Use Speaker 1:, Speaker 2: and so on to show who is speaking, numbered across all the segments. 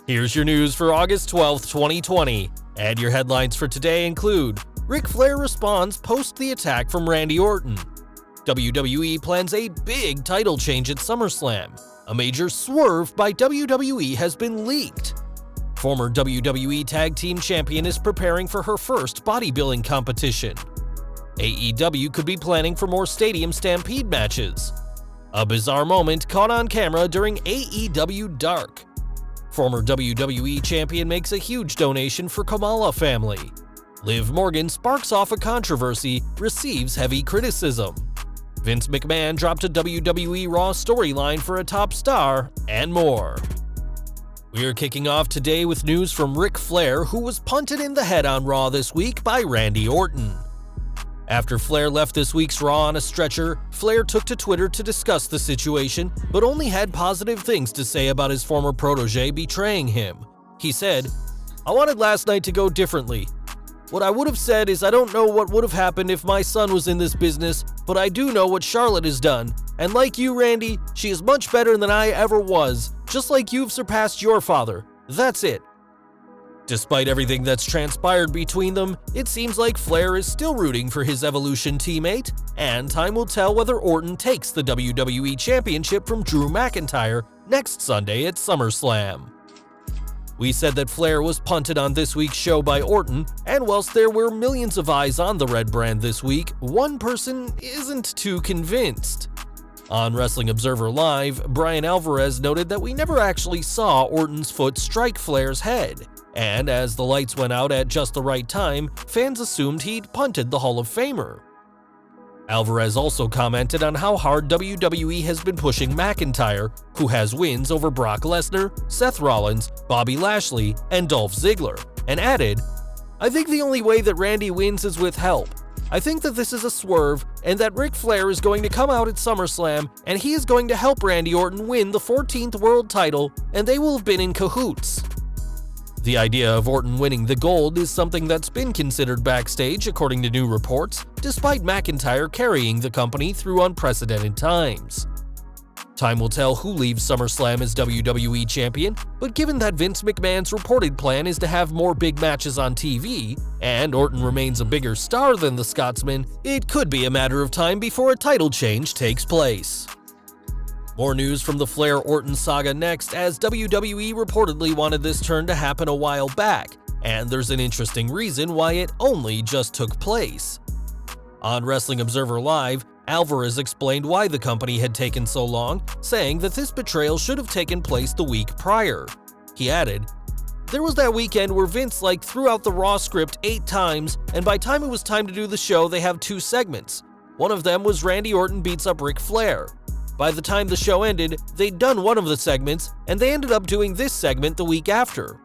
Speaker 1: Here's your news for August 12, 2020, and your headlines for today include: Ric Flair responds post the attack from Randy Orton. WWE plans a big title change at Summerslam. A major swerve by WWE has been leaked. Former WWE Tag Team Champion is preparing for her first bodybuilding competition. AEW could be planning for more Stadium Stampede matches. A bizarre moment caught on camera during AEW Dark. Former WWE Champion makes a huge donation for Kamala family. Liv Morgan sparks off a controversy, receives heavy criticism. Vince McMahon dropped a WWE Raw storyline for a top star, and more. We're kicking off today with news from Ric Flair, who was punted in the head on Raw this week by Randy Orton. After Flair left this week's Raw on a stretcher, Flair took to Twitter to discuss the situation, but only had positive things to say about his former protege betraying him. He said, "I wanted last night to go differently. What I would have said is I don't know what would have happened if my son was in this business, but I do know what Charlotte has done. And like you, Randy, she is much better than I ever was, just like you've surpassed your father. That's it." Despite everything that's transpired between them, it seems like Flair is still rooting for his Evolution teammate, and time will tell whether Orton takes the WWE Championship from Drew McIntyre next Sunday at SummerSlam. We said that Flair was punted on this week's show by Orton, and whilst there were millions of eyes on the red brand this week, one person isn't too convinced. On Wrestling Observer Live, Brian Alvarez noted that we never actually saw Orton's foot strike Flair's head, and as the lights went out at just the right time, fans assumed he'd punted the Hall of Famer. Alvarez also commented on how hard WWE has been pushing McIntyre, who has wins over Brock Lesnar, Seth Rollins, Bobby Lashley, and Dolph Ziggler, and added, "I think the only way that Randy wins is with help. I think that this is a swerve, and that Ric Flair is going to come out at SummerSlam, and he is going to help Randy Orton win the 14th world title, and they will have been in cahoots." The idea of Orton winning the gold is something that's been considered backstage, according to new reports, despite McIntyre carrying the company through unprecedented times. Time will tell who leaves SummerSlam as WWE Champion, but given that Vince McMahon's reported plan is to have more big matches on TV, and Orton remains a bigger star than the Scotsman, it could be a matter of time before a title change takes place. More news from the Flair-Orton saga next, as WWE reportedly wanted this turn to happen a while back, and there's an interesting reason why it only just took place. On Wrestling Observer Live, Alvarez explained why the company had taken so long, saying that this betrayal should have taken place the week prior. He added, "There was that weekend where Vince threw out the Raw script 8 times, and by the time it was time to do the show, they have 2 segments. One of them was Randy Orton beats up Ric Flair. By the time the show ended, they'd done one of the segments, and they ended up doing this segment the week after."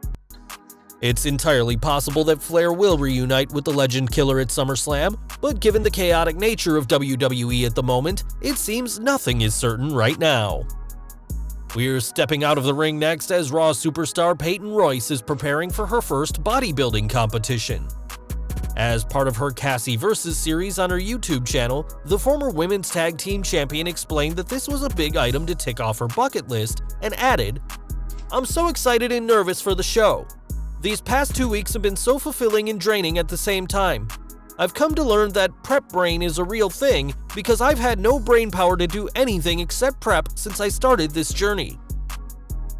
Speaker 1: It's entirely possible that Flair will reunite with the Legend Killer at SummerSlam, but given the chaotic nature of WWE at the moment, it seems nothing is certain right now. We're stepping out of the ring next, as Raw superstar Peyton Royce is preparing for her first bodybuilding competition. As part of her Cassie vs. series on her YouTube channel, the former Women's Tag Team Champion explained that this was a big item to tick off her bucket list, and added, "I'm so excited and nervous for the show. These past 2 weeks have been so fulfilling and draining at the same time. I've come to learn that prep brain is a real thing because I've had no brain power to do anything except prep since I started this journey."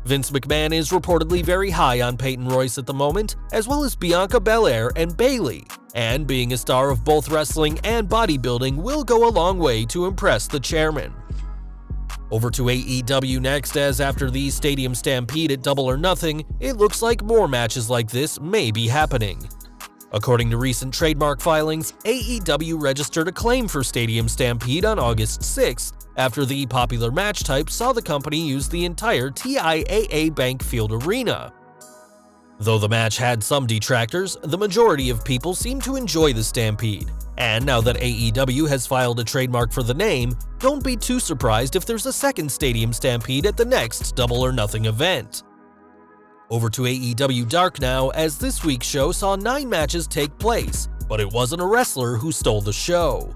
Speaker 1: Vince McMahon is reportedly very high on Peyton Royce at the moment, as well as Bianca Belair and Bayley, and being a star of both wrestling and bodybuilding will go a long way to impress the chairman. Over to AEW next, as after the Stadium Stampede at Double or Nothing, it looks like more matches like this may be happening. According to recent trademark filings, AEW registered a claim for Stadium Stampede on August 6th, after the popular match type saw the company use the entire TIAA Bank Field Arena. Though the match had some detractors, the majority of people seemed to enjoy the Stampede. And now that AEW has filed a trademark for the name, don't be too surprised if there's a second Stadium Stampede at the next Double or Nothing event. Over to AEW Dark now, as this week's show saw 9 matches take place, but it wasn't a wrestler who stole the show.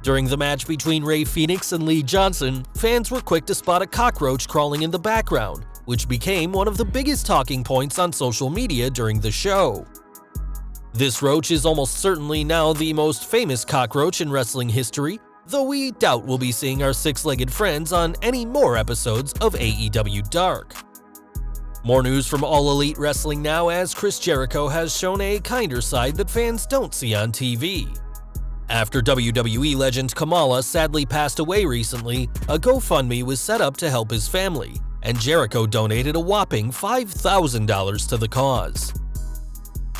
Speaker 1: During the match between Rey Fenix and Lee Johnson, fans were quick to spot a cockroach crawling in the background, which became one of the biggest talking points on social media during the show. This roach is almost certainly now the most famous cockroach in wrestling history, though we doubt we'll be seeing our six-legged friends on any more episodes of AEW Dark. More news from All Elite Wrestling now, as Chris Jericho has shown a kinder side that fans don't see on TV. After WWE legend Kamala sadly passed away recently, a GoFundMe was set up to help his family, and Jericho donated a whopping $5,000 to the cause.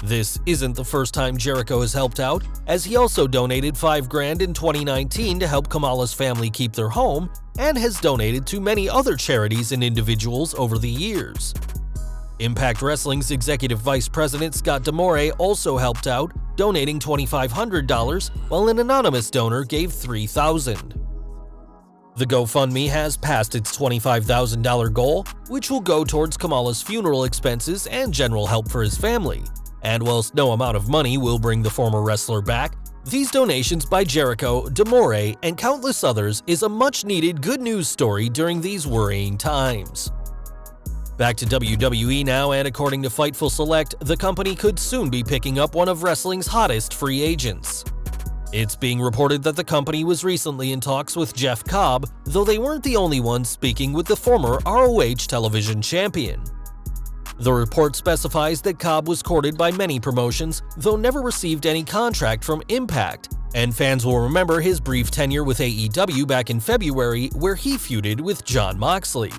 Speaker 1: This isn't the first time Jericho has helped out, as he also donated $5,000 in 2019 to help Kamala's family keep their home, and has donated to many other charities and individuals over the years. Impact Wrestling's Executive Vice President Scott D'Amore also helped out, donating $2,500, while an anonymous donor gave $3,000. The GoFundMe has passed its $25,000 goal, which will go towards Kamala's funeral expenses and general help for his family. And whilst no amount of money will bring the former wrestler back, these donations by Jericho, D'Amore, and countless others is a much-needed good news story during these worrying times. Back to WWE now, and according to Fightful Select, the company could soon be picking up one of wrestling's hottest free agents. It's being reported that the company was recently in talks with Jeff Cobb, though they weren't the only ones speaking with the former ROH television champion. The report specifies that Cobb was courted by many promotions, though never received any contract from Impact, and fans will remember his brief tenure with AEW back in February, where he feuded with Jon Moxley.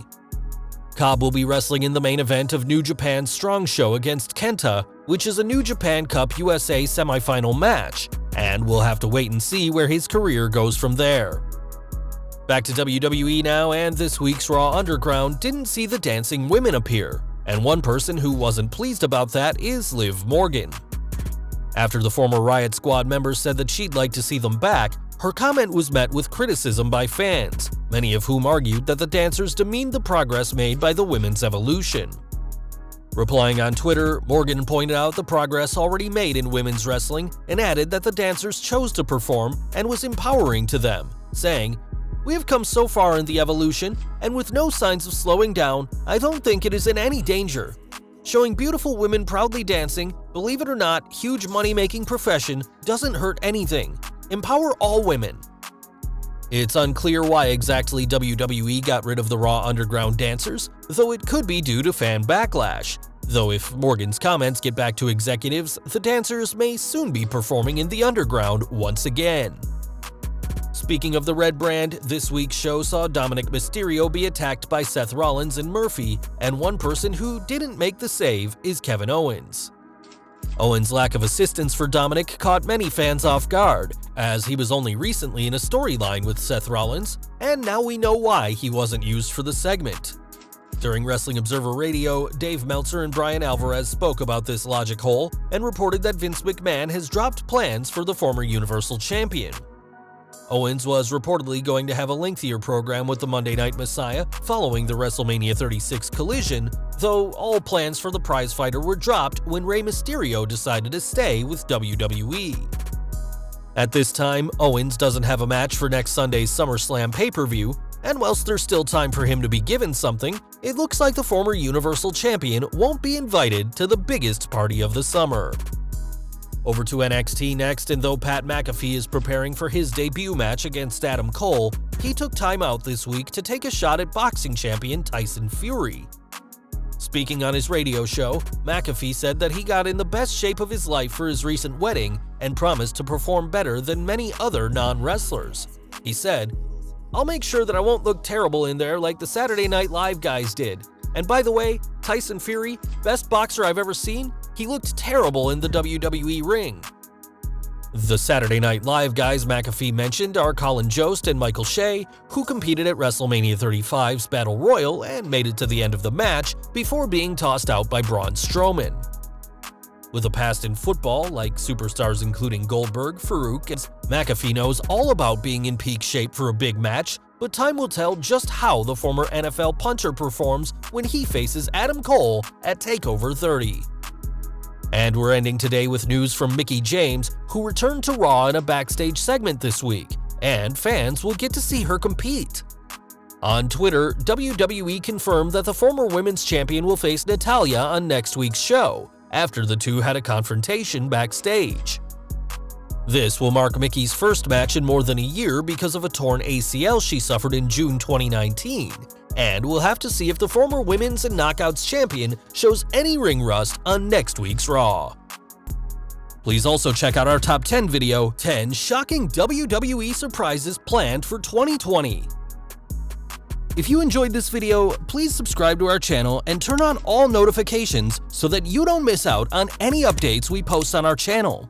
Speaker 1: Cobb will be wrestling in the main event of New Japan's Strong Show against Kenta, which is a New Japan Cup USA semifinal match, and we'll have to wait and see where his career goes from there. Back to WWE now, and this week's Raw Underground didn't see the dancing women appear, and one person who wasn't pleased about that is Liv Morgan. After the former Riot Squad members said that she'd like to see them back, her comment was met with criticism by fans, many of whom argued that the dancers demeaned the progress made by the women's evolution. Replying on Twitter, Morgan pointed out the progress already made in women's wrestling and added that the dancers chose to perform and was empowering to them, saying, "We have come so far in the evolution, and with no signs of slowing down, I don't think it is in any danger. Showing beautiful women proudly dancing, believe it or not, huge money-making profession, doesn't hurt anything. Empower all women." It's unclear why exactly WWE got rid of the Raw Underground dancers, though it could be due to fan backlash. Though if Morgan's comments get back to executives, the dancers may soon be performing in the Underground once again. Speaking of the Red Brand, this week's show saw Dominic Mysterio be attacked by Seth Rollins and Murphy, and one person who didn't make the save is Kevin Owens. Owens' lack of assistance for Dominic caught many fans off guard, as he was only recently in a storyline with Seth Rollins, and now we know why he wasn't used for the segment. During Wrestling Observer Radio, Dave Meltzer and Brian Alvarez spoke about this logic hole and reported that Vince McMahon has dropped plans for the former Universal Champion. Owens was reportedly going to have a lengthier program with the Monday Night Messiah following the WrestleMania 36 collision, though all plans for the prizefighter were dropped when Rey Mysterio decided to stay with WWE. At this time, Owens doesn't have a match for next Sunday's Summerslam pay-per-view, and whilst there's still time for him to be given something, it looks like the former Universal Champion won't be invited to the biggest party of the summer. Over to NXT next, and though Pat McAfee is preparing for his debut match against Adam Cole, he took time out this week to take a shot at boxing champion Tyson Fury. Speaking on his radio show, McAfee said that he got in the best shape of his life for his recent wedding and promised to perform better than many other non-wrestlers. He said, "I'll make sure that I won't look terrible in there like the Saturday Night Live guys did. And by the way, Tyson Fury, best boxer I've ever seen, he looked terrible in the WWE ring." The Saturday Night Live guys McAfee mentioned are Colin Jost and Michael Shea, who competed at WrestleMania 35's Battle Royal and made it to the end of the match before being tossed out by Braun Strowman. With a past in football, like superstars including Goldberg, Farouk, and McAfee knows all about being in peak shape for a big match, but time will tell just how the former NFL punter performs when he faces Adam Cole at TakeOver 30. And we're ending today with news from Mickie James, who returned to Raw in a backstage segment this week, and fans will get to see her compete. On Twitter, WWE confirmed that the former women's champion will face Natalya on next week's show, after the two had a confrontation backstage. This will mark Mickey's first match in more than a year because of a torn ACL she suffered in June 2019, and we'll have to see if the former Women's and Knockouts champion shows any ring rust on next week's Raw. Please also check out our top 10 video, 10 Shocking WWE Surprises Planned for 2020. If you enjoyed this video, please subscribe to our channel and turn on all notifications so that you don't miss out on any updates we post on our channel.